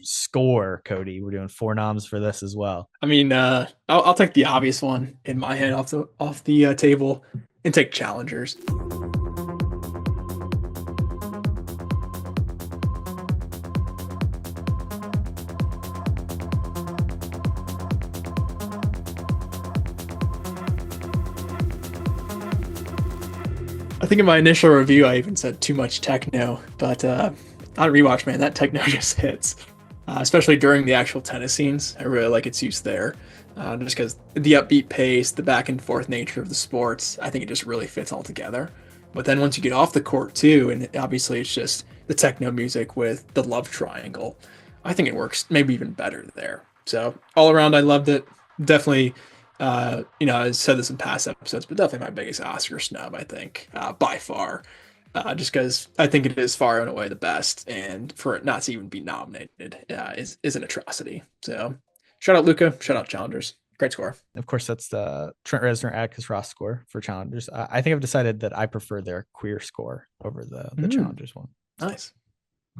Score, Kody. We're doing 4 noms for this as well. I mean, I'll take the obvious one in my head off the table and take challengers. I think in my initial review, I even said too much techno, but on rewatch, man, that techno just hits, especially during the actual tennis scenes. I really like its use there, just because the upbeat pace, the back and forth nature of the sports, I think it just really fits all together. But then once you get off the court too, and obviously it's just the techno music with the love triangle, I think it works maybe even better there. So all around, I loved it. Definitely I said this in past episodes, but definitely my biggest Oscar snub, I think, by far. Just because I think it is far and away the best, and for it not to even be nominated is an atrocity. So, shout out Luca, shout out Challengers, great score. Of course, that's the Trent Reznor Atticus Ross score for challengers. I think I've decided that I prefer their queer score over the challengers one. Nice,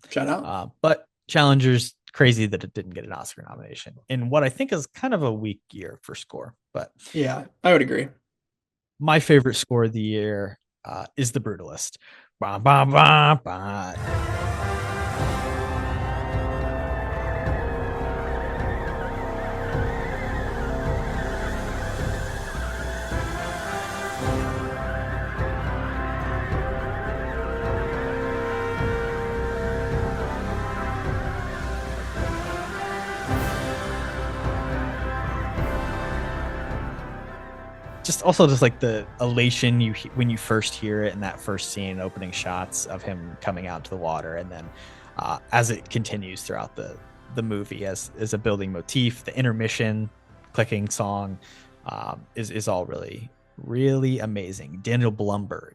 shout out. But challengers, crazy that it didn't get an Oscar nomination in what I think is kind of a weak year for score. But yeah, I would agree. My favorite score of the year is The Brutalist. Bah, bah, bah, bah. Just like the elation when you first hear it in that first scene, opening shots of him coming out to the water, and then as it continues throughout the movie as a building motif, the intermission clicking song is all really amazing. Daniel Blumberg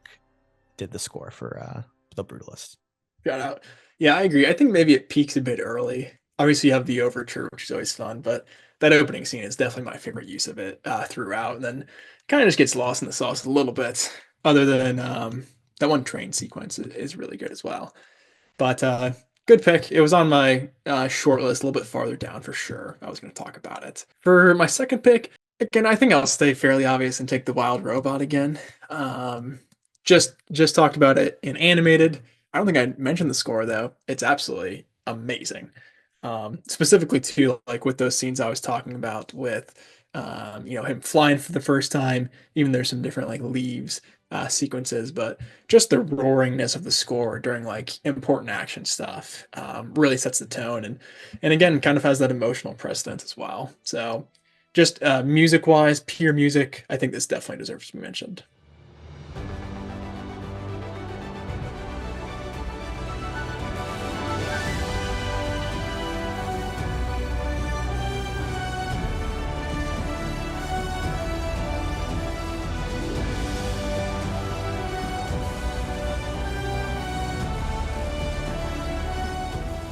did the score for The Brutalist. Shout out. Yeah, I agree. I think maybe it peaks a bit early. Obviously, you have the overture, which is always fun, but that opening scene is definitely my favorite use of it throughout. And then kind of just gets lost in the sauce a little bit. Other than that one train sequence is really good as well. But good pick. It was on my short list a little bit farther down for sure. I was going to talk about it. For my second pick, again, I think I'll stay fairly obvious and take the Wild Robot again. Just talked about it in animated. I don't think I mentioned the score though. It's absolutely amazing. Specifically too, like with those scenes I was talking about with him flying for the first time. Even there's some different like leaves sequences, but just the roaringness of the score during like important action stuff really sets the tone, and again kind of has that emotional precedent as well. So just music wise, pure music, I think this definitely deserves to be mentioned.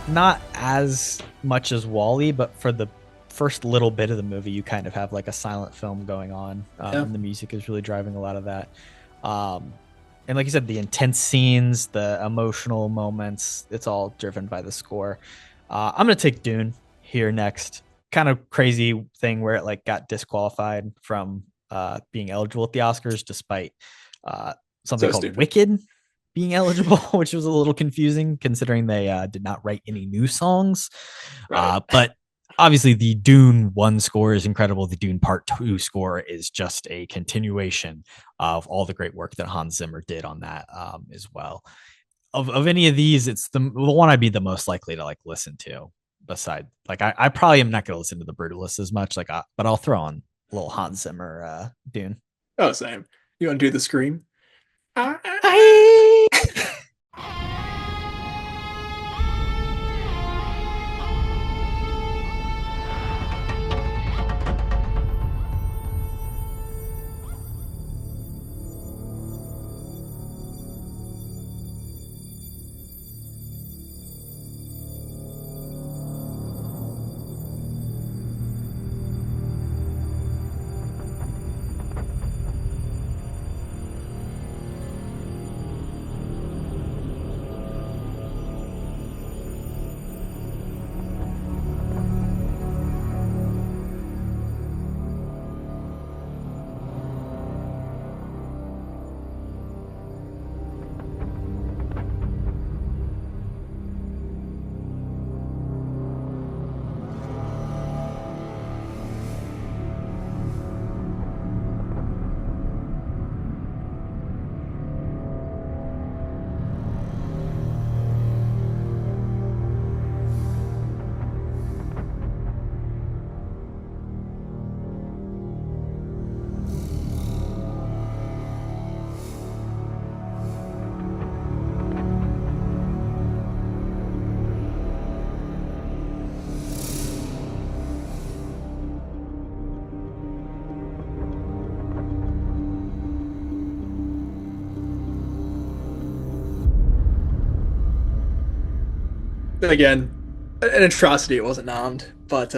Not as much as Wally, but for the first little bit of the movie, you kind of have like a silent film going on. Yeah. And the music is really driving a lot of that. And like you said, the intense scenes, the emotional moments, it's all driven by the score. I'm going to take Dune here next. Kind of crazy thing where it like got disqualified from being eligible at the Oscars, despite something So called stupid. Wicked being eligible, which was a little confusing considering they did not write any new songs. Right. But obviously, the Dune 1 score is incredible. The Dune Part 2 score is just a continuation of all the great work that Hans Zimmer did on that as well. Of any of these, it's the one I'd be the most likely to like listen to. Beside, like I probably am not going to listen to the Brutalist as much, but I'll throw on a little Hans Zimmer Dune. Oh, same. You want to do the scream? again, an atrocity. It wasn't nommed, but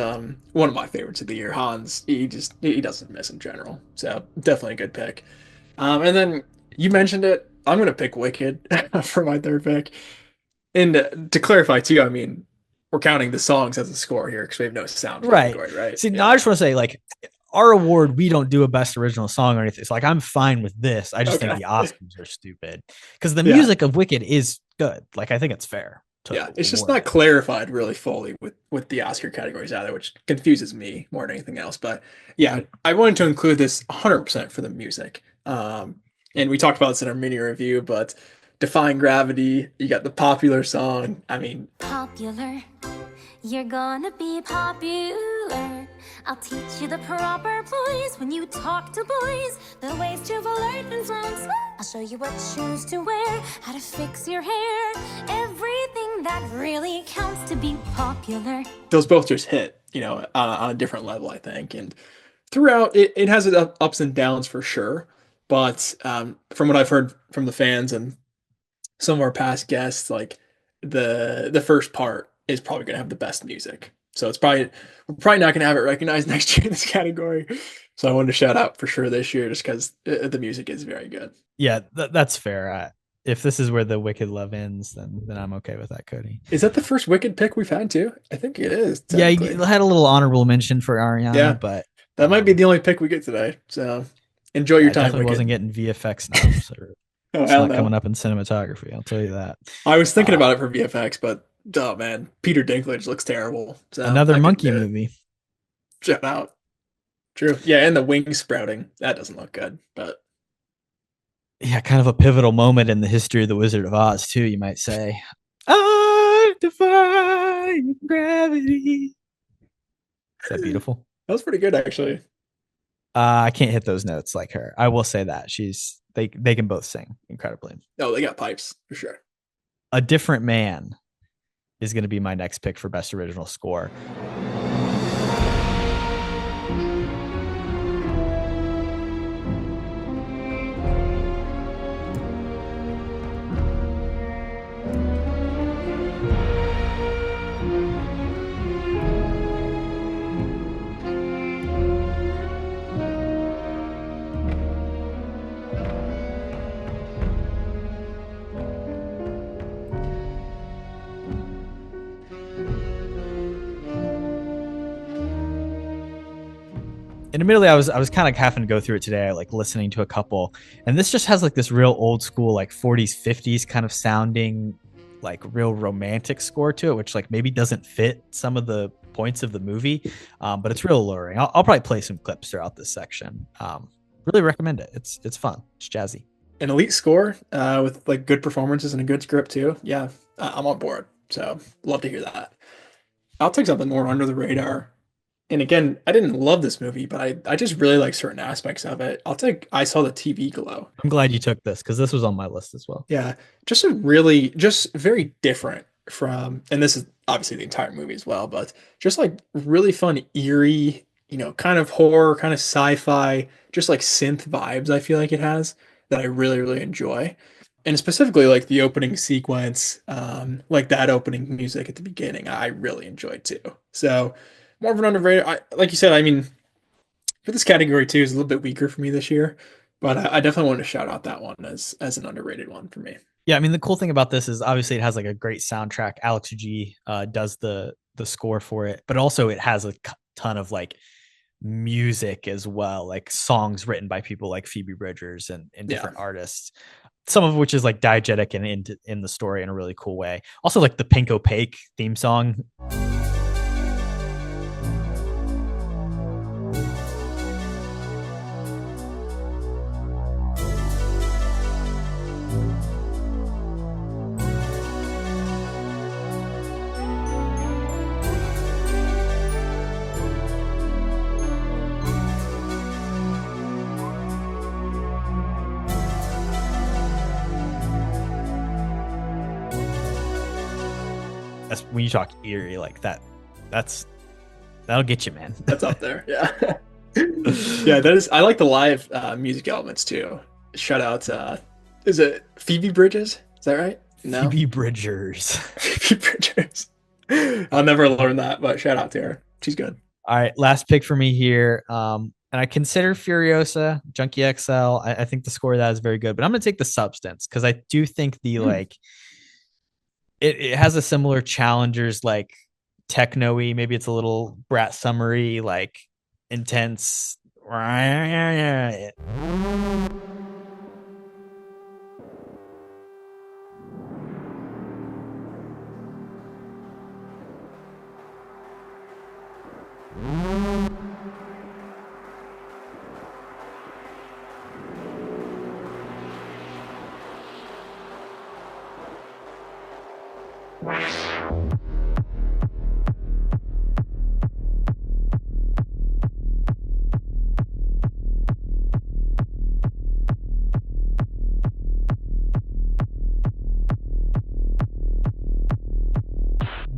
one of my favorites of the year. Hans, he doesn't miss in general, so definitely a good pick. And then you mentioned it. I'm gonna pick Wicked for my third pick. And to clarify too, I mean, we're counting the songs as a score here because we have no sound Right. category, right? See, now I Yeah. just want to say, like, our award, we don't do a best original song or anything. It's like, I'm fine with this. I just think Okay. the Oscars are stupid because the Yeah. music of Wicked is good. Like, I think it's fair to Yeah. It's just award not it. clarified really fully with the Oscar categories either, which confuses me more than anything else. But yeah, I wanted to include this 100% for the music. And we talked about this in our mini review, but Defying Gravity, you got the popular song. I mean, Popular, you're gonna be popular. I'll teach you the proper poise when you talk to boys, the ways to flirt and songs. I'll show you what shoes to wear, how to fix your hair, everything that really counts to be popular. those both just hit, on a different level, I think. And throughout, it has its ups and downs for sure. But from what I've heard from the fans and some of our past guests, like the first part is probably gonna have the best music. So we're probably not gonna have it recognized next year in this category. So I wanted to shout out for sure this year just because the music is very good. Yeah, that's fair. If this is where the Wicked love ends, then I'm okay with that, Kody. Is that the first Wicked pick we've had too? I think it is Yeah, technically. you had a little honorable mention for Ariana, Yeah, but that might be the only pick we get today. So enjoy yeah, your it time, definitely Wicked. wasn't getting VFX knobs, or Oh it's hell not no. coming up in cinematography. I'll tell you that. I was thinking Uh, about it for VFX, but oh man, Peter Dinklage looks terrible. So Another I couldn't monkey do it. movie. Shout out. True. Yeah, and the wing sprouting. That doesn't look good. But Yeah, kind of a pivotal moment in the history of the Wizard of Oz, too. You might say. I defy gravity. Is that beautiful? that was pretty good actually. I can't hit those notes like her. I will say that they can both sing incredibly. No, they got pipes for sure. A Different Man is going to be my next pick for best original score. And admittedly, I was kind of having to go through it today, like listening to a couple, and this just has like this real old school, like 40s, 50s kind of sounding, like real romantic score to it, which like maybe doesn't fit some of the points of the movie, but it's real alluring. I'll probably play some clips throughout this section. Really recommend it. It's fun. It's jazzy. An elite score with like good performances and a good script too. Yeah, I'm on board. So love to hear that. I'll take something more under the radar. And again, I didn't love this movie, but I just really like certain aspects of it. I'll take I Saw the TV Glow. I'm glad you took this because this was on my list as well. Yeah, just very different from, and this is obviously the entire movie as well, but just like really fun, eerie, kind of horror, kind of sci-fi, just like synth vibes. I feel like it has that I really, really enjoy, and specifically like the opening sequence, like that opening music at the beginning, I really enjoyed too. So more of an underrated, like you said, I mean, for this category too is a little bit weaker for me this year, but I definitely want to shout out that one as an underrated one for me. Yeah, I mean the cool thing about this is obviously it has like a great soundtrack. Alex G does the score for it, but also it has a ton of like music as well, like songs written by people like Phoebe Bridgers and Yeah. different artists. Some of which is like diegetic and in the story in a really cool way. Also, like the Pink Opaque theme song. That's when you talk eerie like that. That'll get you, man. That's up there. Yeah. Yeah, that is. I like the live music elements too. Shout out. Is it Phoebe Bridges? Is that right? No. Phoebe Bridgers. Phoebe Bridgers. I'll never learn that, but shout out to her. She's good. All right, last pick for me here. And I consider Furiosa, Junkie XL. I think the score of that is very good, but I'm gonna take the substance because I do think the Hmm. like it has a similar challengers like techno-y, maybe it's a little brat summery, like intense.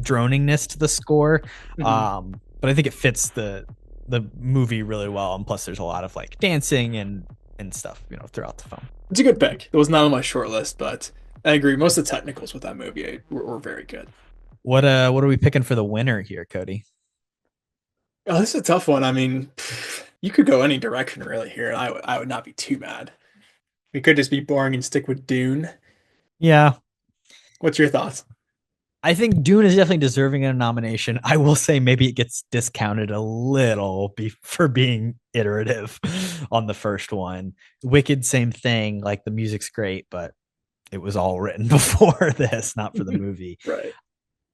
Droningness to the score. Hmm. But I think it fits the movie really well. And plus there's a lot of like dancing and stuff, throughout the film. It's a good pick. It was not on my short list, but I agree. Most of the technicals with that movie were very good. What are we picking for the winner here, Kody? Oh, this is a tough one. I mean, you could go any direction really here, and I would not be too mad. We could just be boring and stick with Dune. Yeah, What's your thoughts? I think Dune is definitely deserving of a nomination. I will say maybe it gets discounted a little for being iterative on the first one. Wicked, same thing. Like the music's great, but it was all written before this, not for the movie. Right.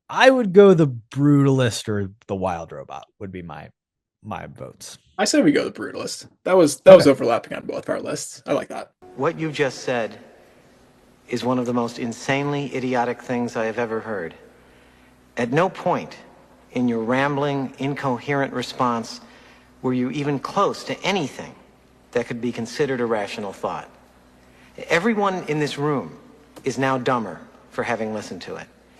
I would go the Brutalist or the Wild Robot would be my votes. I say we go the Brutalist. That was Okay. overlapping on both our lists. I like that. What you just said is one of the most insanely idiotic things I have ever heard. At no point in your rambling, incoherent response were you even close to anything that could be considered a rational thought. Everyone in this room is now dumber for having listened to it.